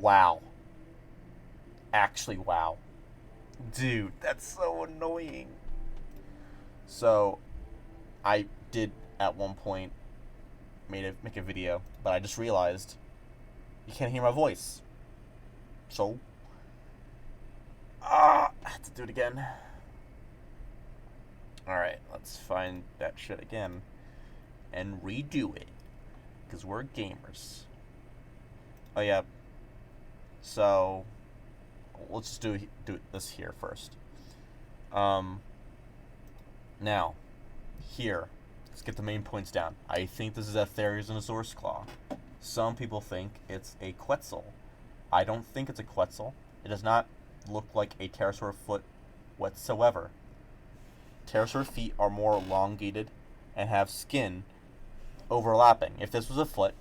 Wow. Actually, wow. Dude, that's so annoying. So, I did at one point make a video, but I just realized you can't hear my voice. So, I have to do it again. Alright, let's find that shit again and redo it. Because we're gamers. Oh, yeah. So, let's just do this here first. Now, here, let's get the main points down. I think this is a Therizinosaurus claw. Some people think it's a Quetzal. I don't think it's a Quetzal. It does not look like a pterosaur foot whatsoever. Pterosaur feet are more elongated and have skin overlapping. If this was a foot,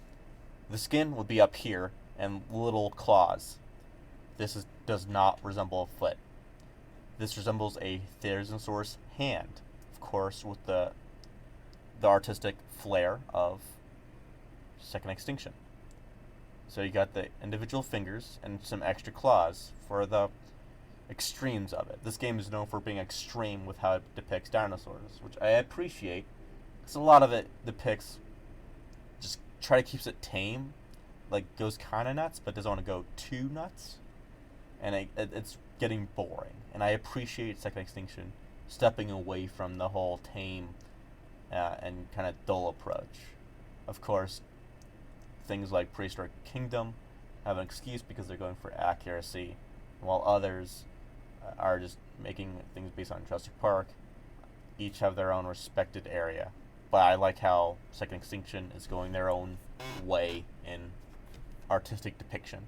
the skin would be up here and little claws. Does not resemble a foot. This resembles a Therizinosaurus hand, of course, with the artistic flair of Second Extinction. So you got the individual fingers and some extra claws for the extremes of it. This game is known for being extreme with how it depicts dinosaurs, which I appreciate, because a lot of it depicts just try to keeps it tame, like goes kind of nuts, but doesn't want to go too nuts, and it's getting boring. And I appreciate Second Extinction stepping away from the whole tame and kind of dull approach. Of course, things like Prehistoric Kingdom have an excuse because they're going for accuracy, while others are just making things based on Jurassic Park. Each have their own respected area. But I like how Second Extinction is going their own way in artistic depiction.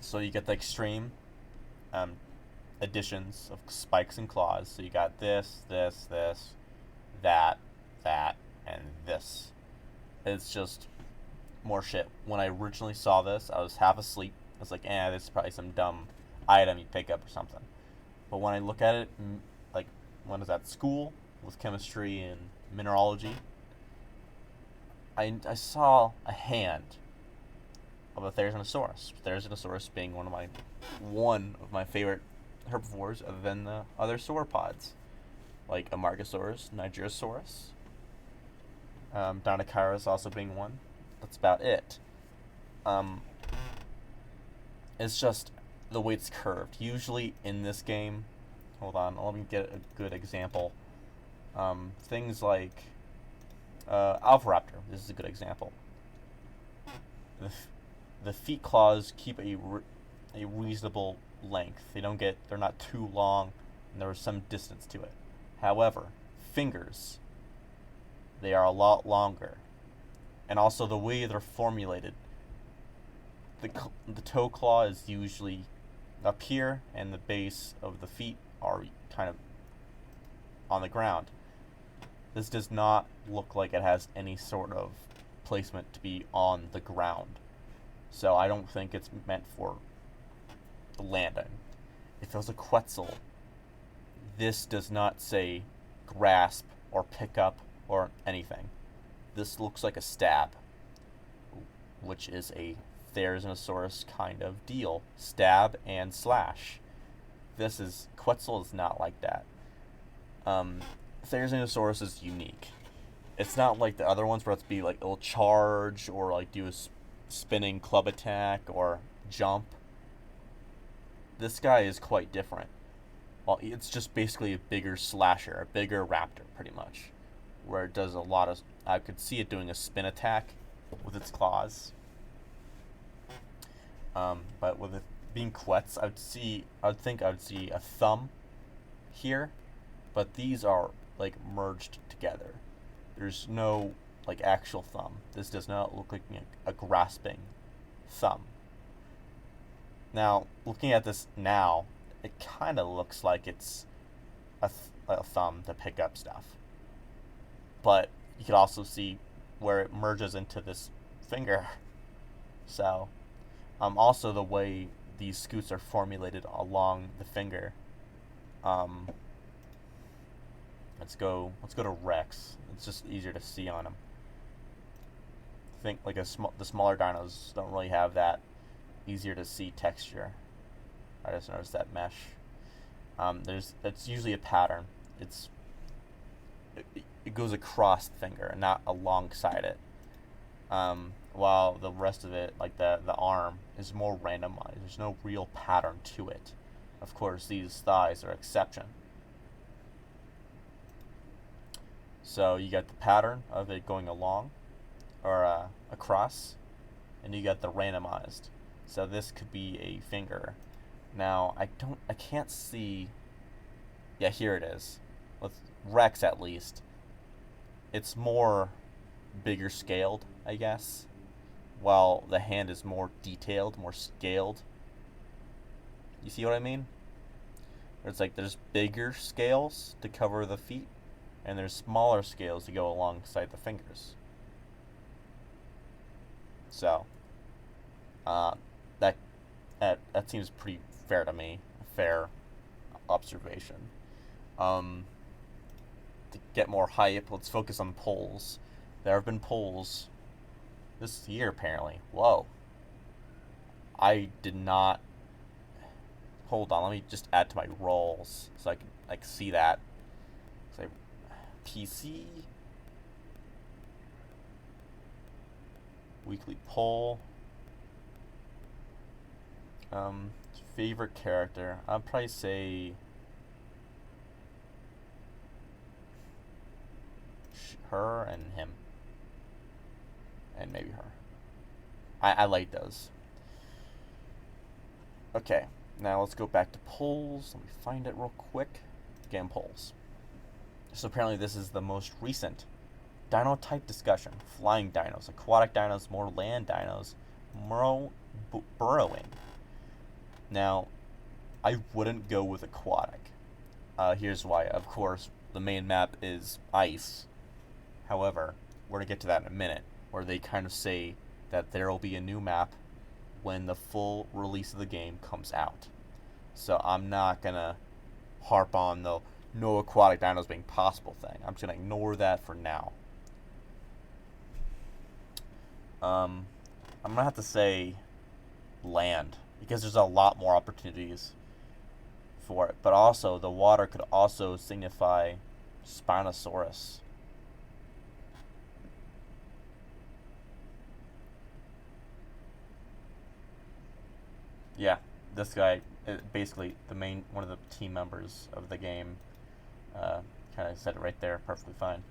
So you get the extreme additions of spikes and claws. So you got this, that, and this. It's just more shit. When I originally saw this, I was half asleep. I was like, this is probably some dumb item you pick up or something. But when I look at it, like when I was at school with chemistry and mineralogy, I saw a hand of a Therizinosaurus. Therizinosaurus being one of my favorite herbivores, other than the other sauropods, like Amargasaurus, Nigerosaurus, Dinocaurus also being one. That's about it. It's just the way it's curved. Usually in this game, hold on, let me get a good example. Things like Alpharaptor. This is a good example. The feet claws keep a reasonable length. They're not too long, and there's some distance to it. However, fingers, they are a lot longer, and also the way they're formulated. The toe claw is usually up here, and the base of the feet are kind of on the ground. This does not look like it has any sort of placement to be on the ground. So I don't think it's meant for landing. If it was a Quetzal, this does not say grasp or pick up or anything. This looks like a stab, which is a Therizinosaurus kind of deal. Stab and slash. Quetzal is not like that. Therizinosaurus is unique. It's not like the other ones where it's be like it'll charge or like do a spinning club attack or jump. This guy is quite different. Well, it's just basically a bigger slasher, a bigger raptor, pretty much, where it does a lot of. I could see it doing a spin attack with its claws. But with it being Quetz, I would think I would see a thumb here, but these are like merged together. There's no like actual thumb. This does not look like a grasping thumb. Now, looking at this now, it kind of looks like it's a thumb to pick up stuff. But you can also see where it merges into this finger. So, also the way these scoots are formulated along the finger. Let's go to Rex. It's just easier to see on him. think like the smaller dinos don't really have that easier to see texture. I just noticed that mesh. It's usually a pattern. It goes across the finger, not alongside it. While the rest of it, like the arm, is more randomized. There's no real pattern to it. Of course, these thighs are exception. So you got the pattern of it going along or across, and you got the randomized. So this could be a finger. Now I can't see. Yeah, here it is. With Rex at least, it's more bigger scaled, I guess, while the hand is more detailed, more scaled. You see what I mean? It's like there's bigger scales to cover the feet, and there's smaller scales to go alongside the fingers. So, that seems pretty fair to me. A fair observation. To get more hype, let's focus on polls. There have been polls this year, apparently. Whoa. I did not. Hold on, let me just add to my rolls so I can see that. So PC weekly poll. Favorite character. I'd probably say her and him, and maybe her. I like those. Okay, now let's go back to polls. Let me find it real quick. Game polls. So apparently this is the most recent dino type discussion. Flying dinos, aquatic dinos, more land dinos, more burrowing. Now, I wouldn't go with aquatic. Here's why. Of course, the main map is ice. However, we're going to get to that in a minute, where they kind of say that there will be a new map when the full release of the game comes out. So I'm not going to harp on the no aquatic dinos being possible thing. I'm just going to ignore that for now. I'm going to have to say land, because there's a lot more opportunities for it. But also, the water could also signify Spinosaurus. Yeah, this guy, basically one of the team members of the game, kind of said it right there, perfectly fine.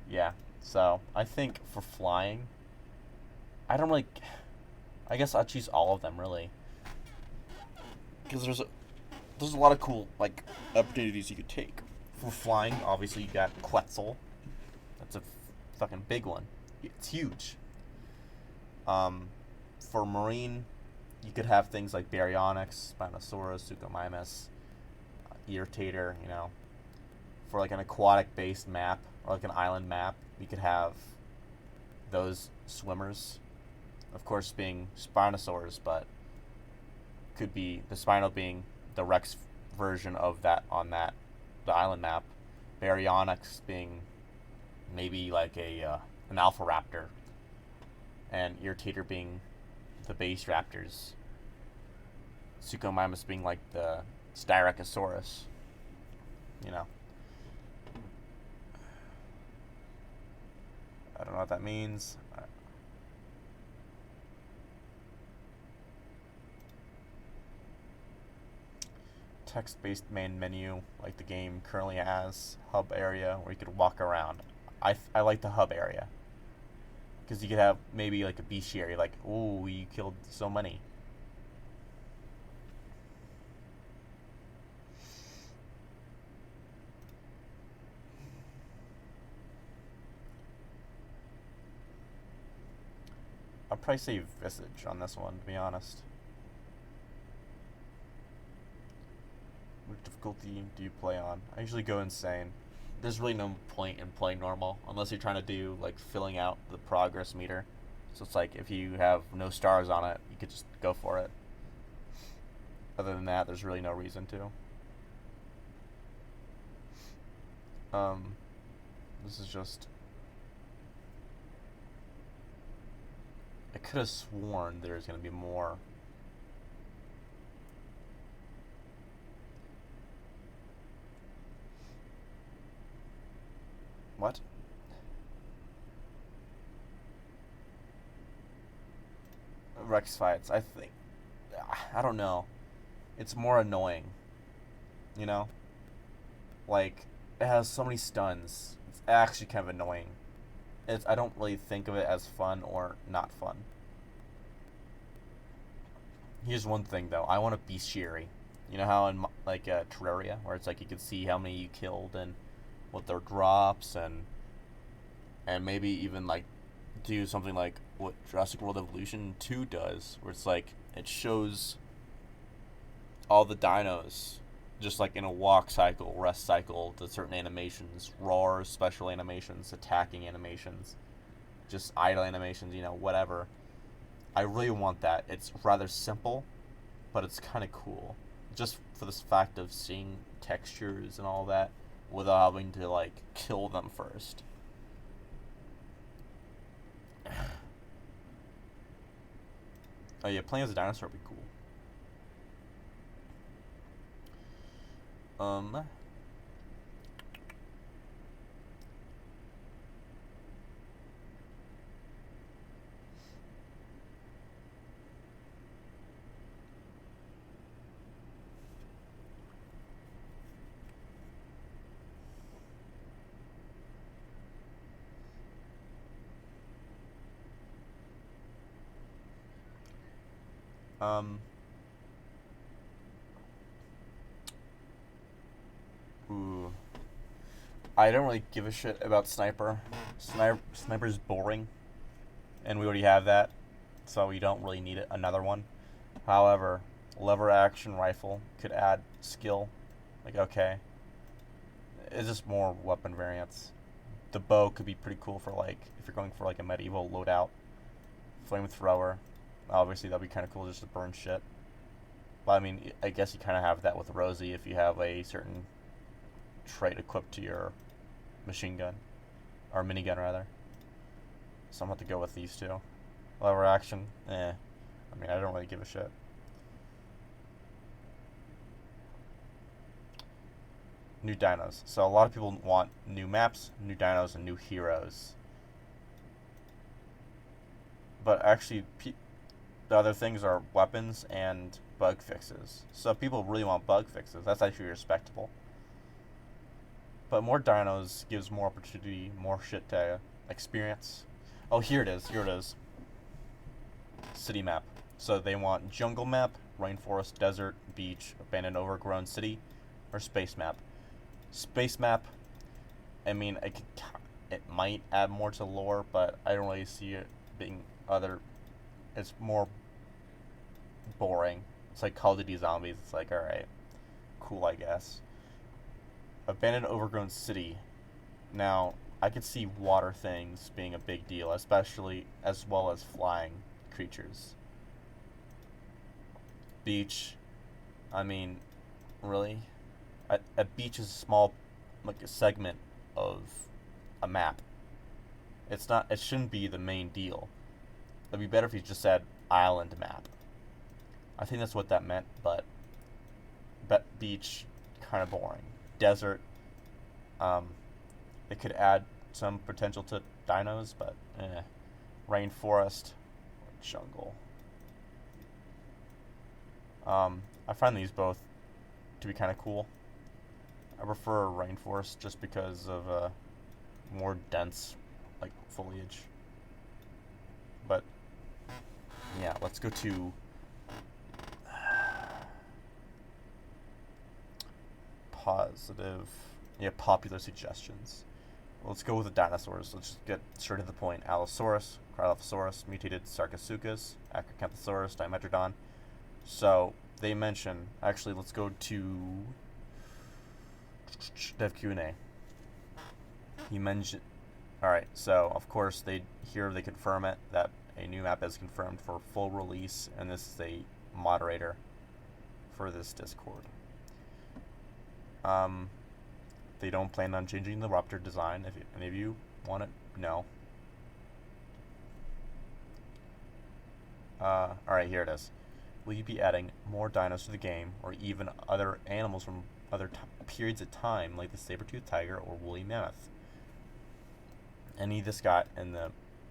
Yeah, so I think for flying, I guess I'll choose all of them really, because there's a lot of cool opportunities you could take. For flying, obviously you got Quetzal. That's a fucking big one. It's huge. For marine, you could have things like Baryonyx, Spinosaurus, Suchomimus, Irritator. For an aquatic-based map or an island map, you could have those swimmers. Of course, being Spinosaurus, but could be the Spino being the Rex version of that on the island map. Baryonyx being maybe an Alpha Raptor, and Irritator being the base raptors. Suchomimus being the Styracosaurus. I don't know what that means. Text-based main menu, like the game currently has. Hub area where you could walk around. I like the hub area, because you could have maybe a bestiary, ooh, you killed so many. I'll probably say Visage on this one, to be honest. What difficulty do you play on? I usually go insane. There's really no point in playing normal unless you're trying to do filling out the progress meter. So it's if you have no stars on it, you could just go for it. Other than that, there's really no reason to. Um, this is just... I could have sworn there's going to be more. What? Rex fights, I think. I don't know. It's more annoying. You know? Like, it has so many stuns. It's actually kind of annoying. I don't really think of it as fun or not fun. Here's one thing though. I want a bestiary. You know how in like Terraria, where it's like you can see how many you killed and what their drops, and maybe even like do something like what Jurassic World Evolution 2 does, where it's like it shows all the dinos just like in a walk cycle, rest cycle, to certain animations, roars, special animations, attacking animations, just idle animations, whatever. I really want that. It's rather simple, but it's kind of cool. Just for this fact of seeing textures and all that without having to like kill them first. Oh yeah, playing as a dinosaur would be cool. Um, um, ooh. I don't really give a shit about Sniper. Sniper's boring, and we already have that, so we don't really need another one. However, lever action rifle could add skill. Like, okay, it's just more weapon variants. The bow could be pretty cool for like if you're going for like a medieval loadout. Flamethrower, obviously that'd be kind of cool just to burn shit. But I mean, I guess you kind of have that with Rosie if you have a certain trait equipped to your machine gun or minigun rather. So I'm gonna have to go with these two. Lever action, I mean, I don't really give a shit. New dinos. So a lot of people want new maps, new dinos, and new heroes. But actually, the other things are weapons and bug fixes. So if people really want bug fixes, that's actually respectable. But more dinos gives more opportunity, more shit to experience. Oh, here it is. Here it is. City map. So they want jungle map, rainforest, desert, beach, abandoned overgrown city, or space map. Space map, I mean, it might add more to lore, but I don't really see it being other. It's more boring. It's like Call of Duty Zombies. It's like, alright, cool, I guess. Abandoned overgrown city. Now, I could see water things being a big deal, especially as well as flying creatures. Beach, I mean, really? A beach is a small, like a segment of a map. It's not. It shouldn't be the main deal. It'd be better if you just said island map. I think that's what that meant, but beach, kind of boring. Desert, it could add some potential to dinos, but rainforest, jungle. I find these both to be kind of cool. I prefer rainforest just because of more dense, like foliage. But yeah, let's go to positive. Yeah, popular suggestions. Let's go with the dinosaurs. Let's just get straight to the point. Allosaurus, Cryolophosaurus, mutated Sarcosuchus, Acrocanthosaurus, Dimetrodon. So they mention. Actually, let's go to Dev Q&A. He mentioned. All right. So of course they confirm it that a new map is confirmed for full release, and this is a moderator for this Discord. They don't plan on changing the raptor design. If any of you want it, no. Alright, here it is. Will you be adding more dinos to the game, or even other animals from other periods of time, like the saber-toothed tiger or woolly mammoth? This guy in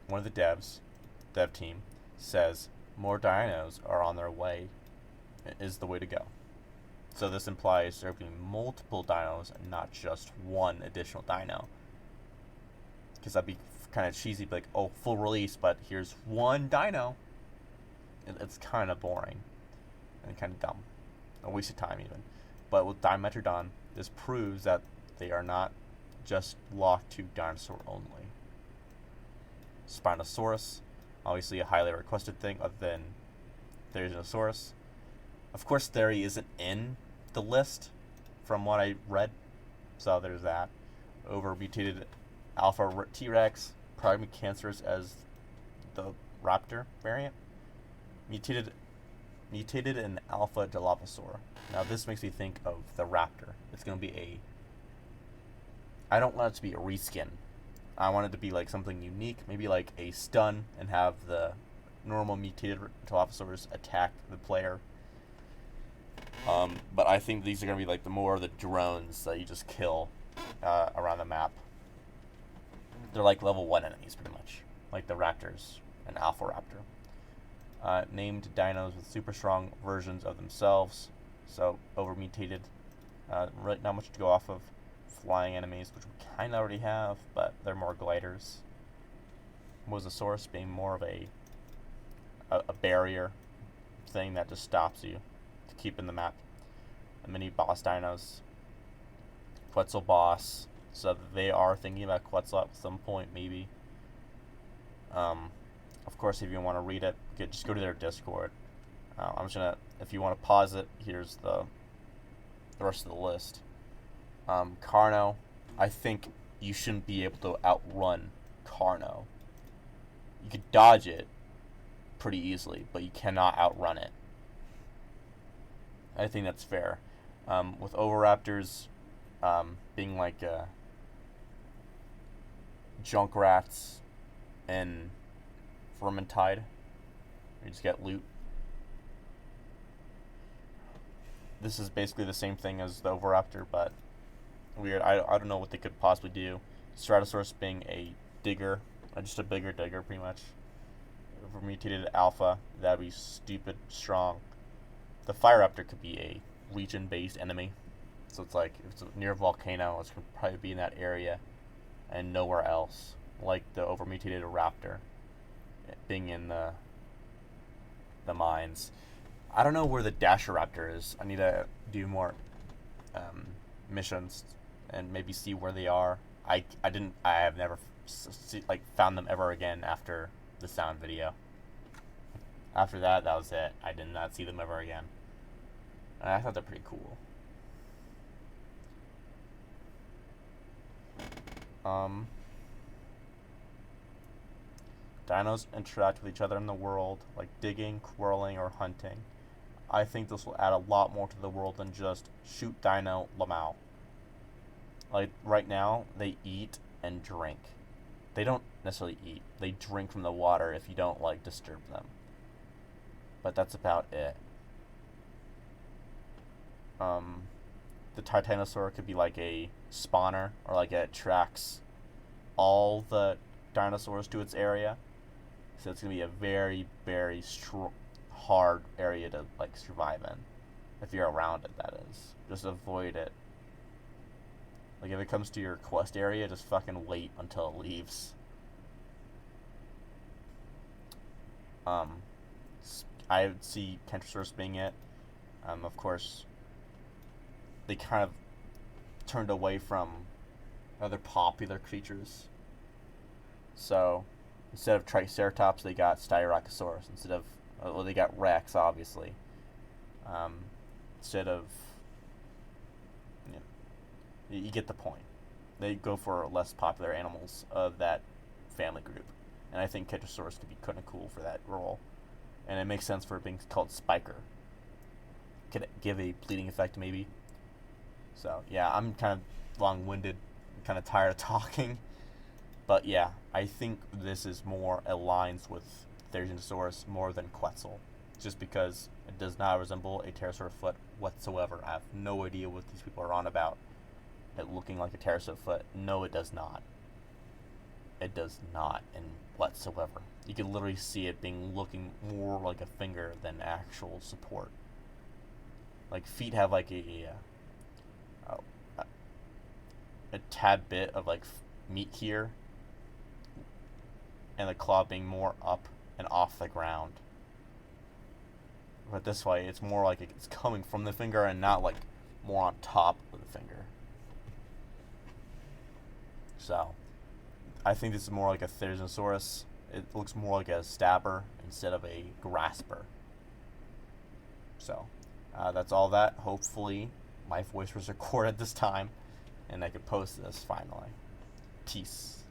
one of the dev team, says more dinos are on their way, is the way to go. So this implies there will be multiple dinos and not just one additional dino. Because that'd be kind of cheesy, like, oh, full release, but here's one dino. It's kind of boring and kind of dumb, a waste of time even. But with Dimetrodon, this proves that they are not just locked to dinosaur only. Spinosaurus, obviously a highly requested thing other than Therizinosaurus. Of course, Theri isn't in the list from what I read, so there's that. Over-mutated Alpha T-Rex, probably cancerous as the Raptor variant. Mutated in Alpha Dilophosaur. Now this makes me think of the Raptor. It's going to be I don't want it to be a reskin. I want it to be like something unique, maybe like a stun and have the normal mutated Dilophosaurs attack the player. But I think these are going to be like the drones that you just kill around the map. They're like level 1 enemies pretty much, like the Raptors and Alpha Raptor. Named dinos with super strong versions of themselves, so over-mutated. Really not much to go off of. Flying enemies, which we kind of already have, but they're more gliders. Mosasaurus being more of a barrier thing that just stops you to keep in the map. The mini boss dinos. Quetzal boss, so they are thinking about Quetzal at some point, maybe. Of course, if you want to read it, just go to their Discord. I'm just gonna, if you want to pause it, here's the rest of the list. Carno, I think you shouldn't be able to outrun Carno. You could dodge it pretty easily, but you cannot outrun it. I think that's fair. With Oviraptors being like junk rats and Vermintide, you just get loot. This is basically the same thing as the Oviraptor, but weird. I don't know what they could possibly do. Stratosaurus being a digger, just a bigger digger, pretty much. If we're mutated alpha, that'd be stupid strong. The Fire Raptor could be a region-based enemy, so it's like if it's near a volcano, it's gonna probably be in that area and nowhere else. Like the overmutated raptor being in the mines. I don't know where the Dasher Raptor is. I need to do more missions and maybe see where they are. I have never found them ever again after the sound video. After that was it. I did not see them ever again. And I thought they're pretty cool. Dinos interact with each other in the world, like digging, quarreling, or hunting. I think this will add a lot more to the world than just shoot dino, lamau. Like, right now, they eat and drink. They don't necessarily eat. They drink from the water if you don't, disturb them. But that's about it. The Titanosaur could be like a spawner, or like it attracts all the dinosaurs to its area. So it's going to be a very, very hard area to, survive in. If you're around it, that is. Just avoid it. Like, if it comes to your quest area, just fucking wait until it leaves. I would see Kentrosaurus being it. Of course, they kind of turned away from other popular creatures. So, instead of Triceratops, they got Styracosaurus. Instead of, they got Rex, obviously. Instead of, you get the point. They go for less popular animals of that family group. And I think Kentrosaurus could be kind of cool for that role. And it makes sense for it being called Spiker. Could give a bleeding effect, maybe. So, yeah, I'm kind of long-winded, kind of tired of talking. But yeah, I think this is more aligns with Therizinosaurus more than Quetzal, just because it does not resemble a pterosaur foot whatsoever. I have no idea what these people are on about. It looking like a pterosaur foot. No, it does not. It does not, in whatsoever. You can literally see it being looking more like a finger than actual support. Like feet have like a tad bit of like meat here, and the claw being more up and off the ground. But this way, it's more like it's coming from the finger and not like more on top of the finger. So, I think this is more like a Therizinosaurus. It looks more like a stabber instead of a grasper. So, that's all that. Hopefully, my voice was recorded this time, and I could post this finally. Peace.